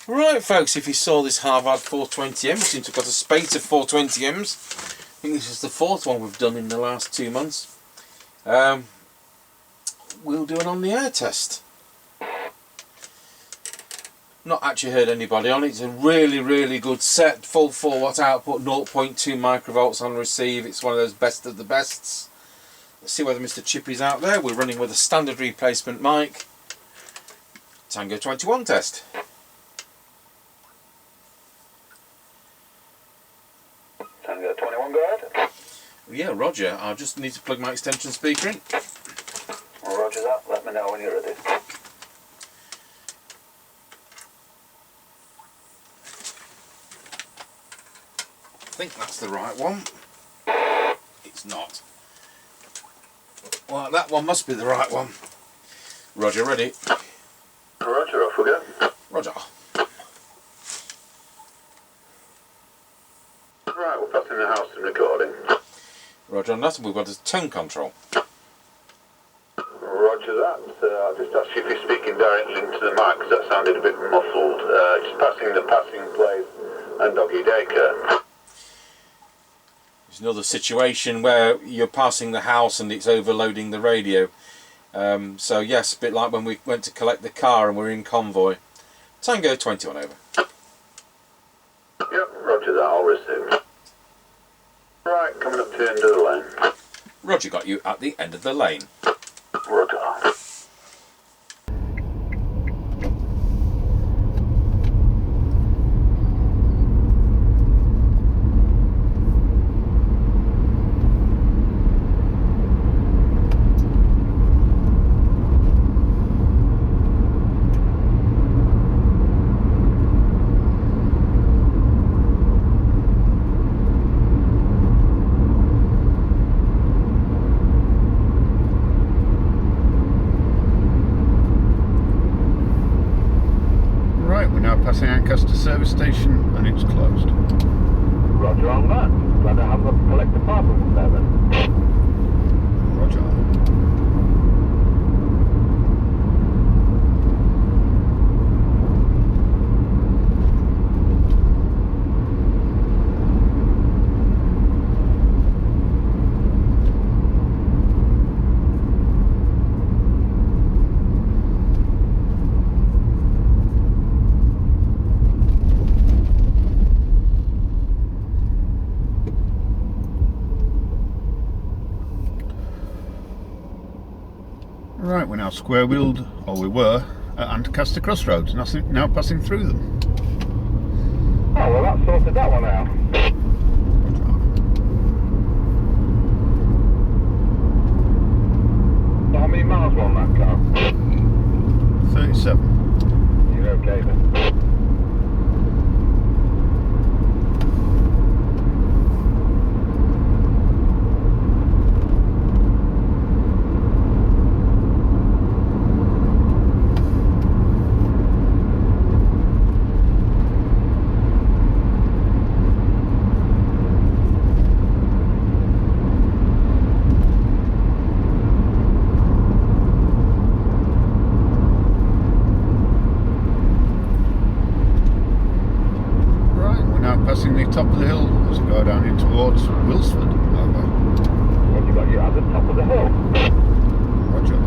Right, folks, if you saw this Harvard 420M, we seem to have got a spate of 420Ms. I think this is the fourth one we've done in the last 2 months. We'll do an on-the-air test. Not actually heard anybody on it. It's a really, really good set. Full 4 watt output, 0.2 microvolts on receive. It's one of those best of the bests. Let's see whether Mr. Chippie's out there. We're running with a standard replacement mic. Tango 21 test. Tango 21, go ahead. Yeah, Roger. I just need to plug my extension speaker in. Roger that. Let me know when you're ready. I think that's the right one. It's not. Well, that one must be the right one. Roger, ready? Roger, off we go. Roger. Right, we're passing the house and recording. Roger on that, we've got a tone control. Roger that. I'll just ask you if you're speaking directly into the mic because that sounded a bit muffled. Just passing the passing place and doggy daycare. There's another situation where you're passing the house and it's overloading the radio. So yes, a bit like when we went to collect the car and we're in convoy. Tango 21 over. Yep, roger that, I'll receive. Right, coming up to the end of the lane. Roger got you at the end of the lane. Roger. Passing Ancaster service station and it's closed. Roger on that. Glad I have a collector parcel there then. Roger. Right, we're now square wheeled, or we were, at Ancaster Crossroads, now passing through them. Oh, well that sorted that one out. How many miles were on that car? 37. You're okay then. Passing the top of the hill as we go down in towards Wilsford. Over. What have you got you at the top of the hill? Roger.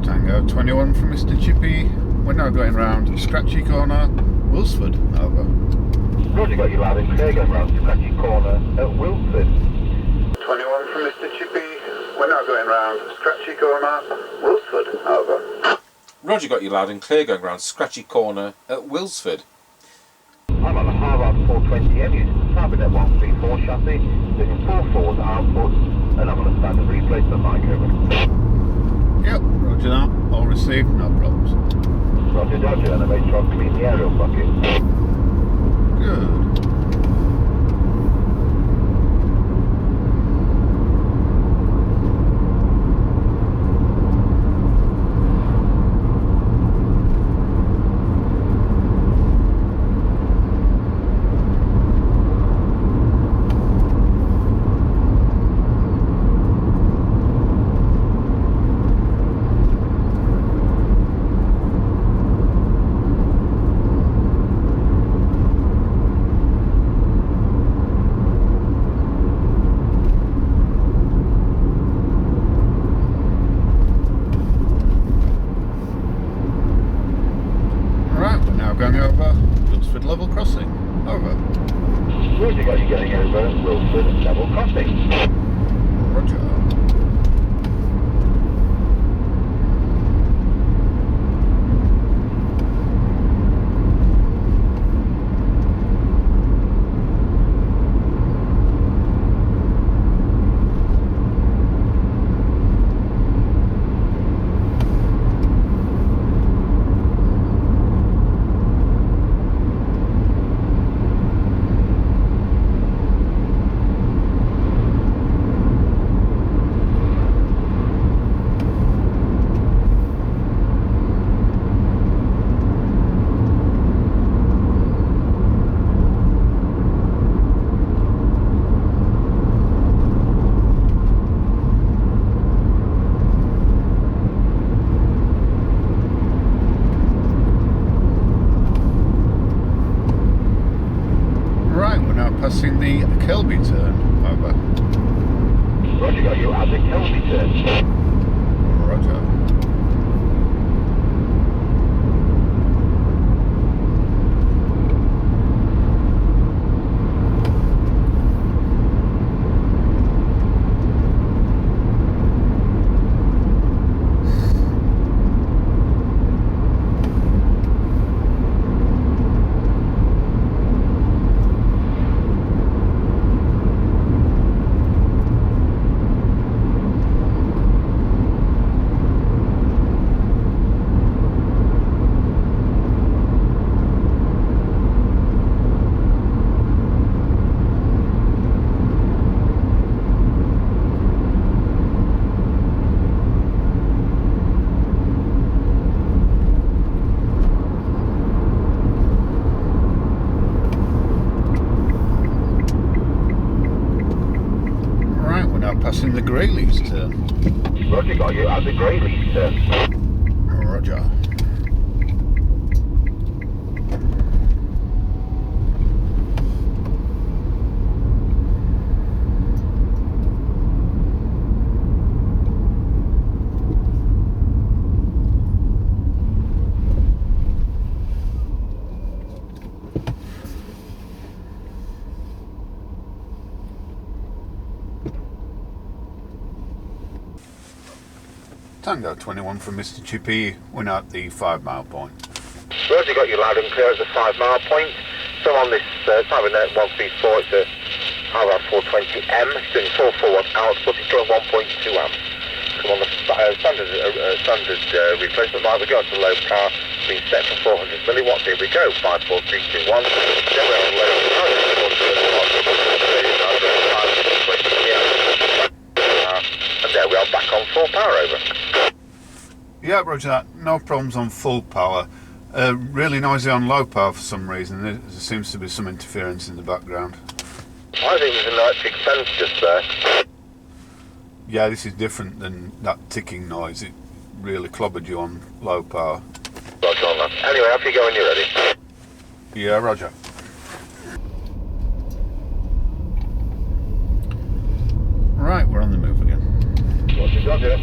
Tango 21 from Mr. Chippie. We're now going round Scratchy Corner, Wilsford. Over. Roger got you loud and clear going round Scratchy Corner at Wilford. 21 from Mr. Chippie. We're now going round Scratchy Corner, Wilford. Over. Roger, got you loud and clear going round Scratchy Corner at Wilsford. I'm on the Harvard 420M using the Cybernet 134 chassis, doing 4 forward outputs, and I'm on a standard replacement mic over. Yep, roger that. All received, no problems. Roger, Dodger, and I made sure I clean the aerial bucket. Good. Going over Wilsford level crossing. Over. Roger, got you going over Wilford level crossing. Roger. Passing the Kelby turn. Over. Roger, got you at the Kelby turn. Roger. Passing the Greyleys turn. Roger, got you at the Greyleys turn. Roger. Tango 21 from Mr. Chippie, we're now at the 5 mile point. Roger, got you loud and clear at the 5 mile point. So on this Cybernet 134, it's a Harvard 420M, it's doing 4 forward output, it's drawing 1.2 amps. Come on the standard replacement mic, we go to low power, being set for 400 milliwatts, here we go, 5, 4, 3, 2, 1. Then we're on low power, 400 and there we are back on full power, over. Yeah, roger that. No problems on full power. Really noisy on low power for some reason. There seems to be some interference in the background. I think there's an electric fence just there. Yeah, this is different than that ticking noise. It really clobbered you on low power. Roger on that. Anyway, off you go when you're ready. Yeah, roger. Right, we're on the move again. Roger, roger.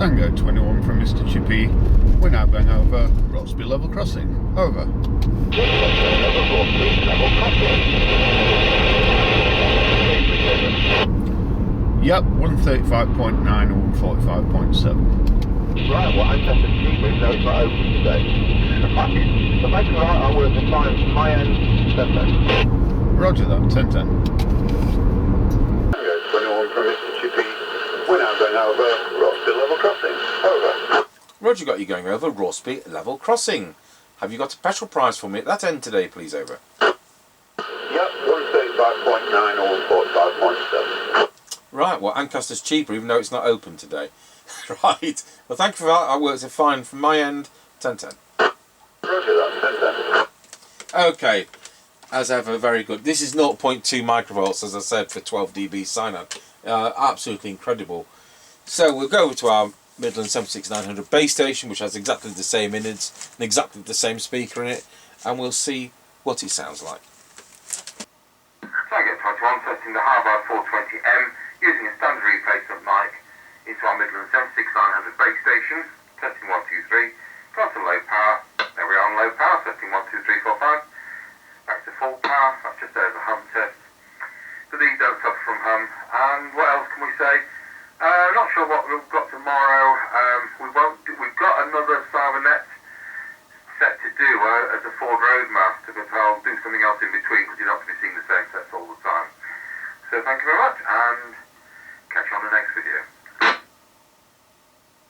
Tango 21 from Mr. Chippie. We're now going over Rotsby Level Crossing. Over. Yep, 135.9 and 145.7. Right, well, I'm testing Chippie, so it's not open today. So thank you for that. I'll work the time from my end, 10-10. Roger that, 10-10. Tango 21 from Mr. Chippie. We're now going over Rotsby Level Crossing. Over. Roger, got you going over Rotsby Level Crossing. Have you got a petrol price for me at that end today, please? Over. Yep, 135.9 or 145.7. Right, well, Ancaster's cheaper, even though it's not open today. Right, well, thank you for that. That works fine from my end. 10-10. Roger that, 10-10. Okay, as ever, very good. This is 0.2 microvolts, as I said, for 12 dB sign-on. Absolutely incredible. So we'll go over to our Midland 76900 base station, which has exactly the same innards and exactly the same speaker in it, and we'll see what it sounds like. Target 21, testing the Harvard 420M using a standard replacement mic into our Midland 76900 base station. Testing 1, 2, 3. Got to low power. There we are on low power. Testing 1, 2, 3, 4, 5. Back to full power. That's just over hum test. But these don't suffer from hum. And what else can we say? Not sure what we've got tomorrow. We've got another Cybernet set to do as a Ford Roadmaster, but I'll do something else in between because you don't have to be seeing the same sets all the time. So thank you very much, and catch you on the next video.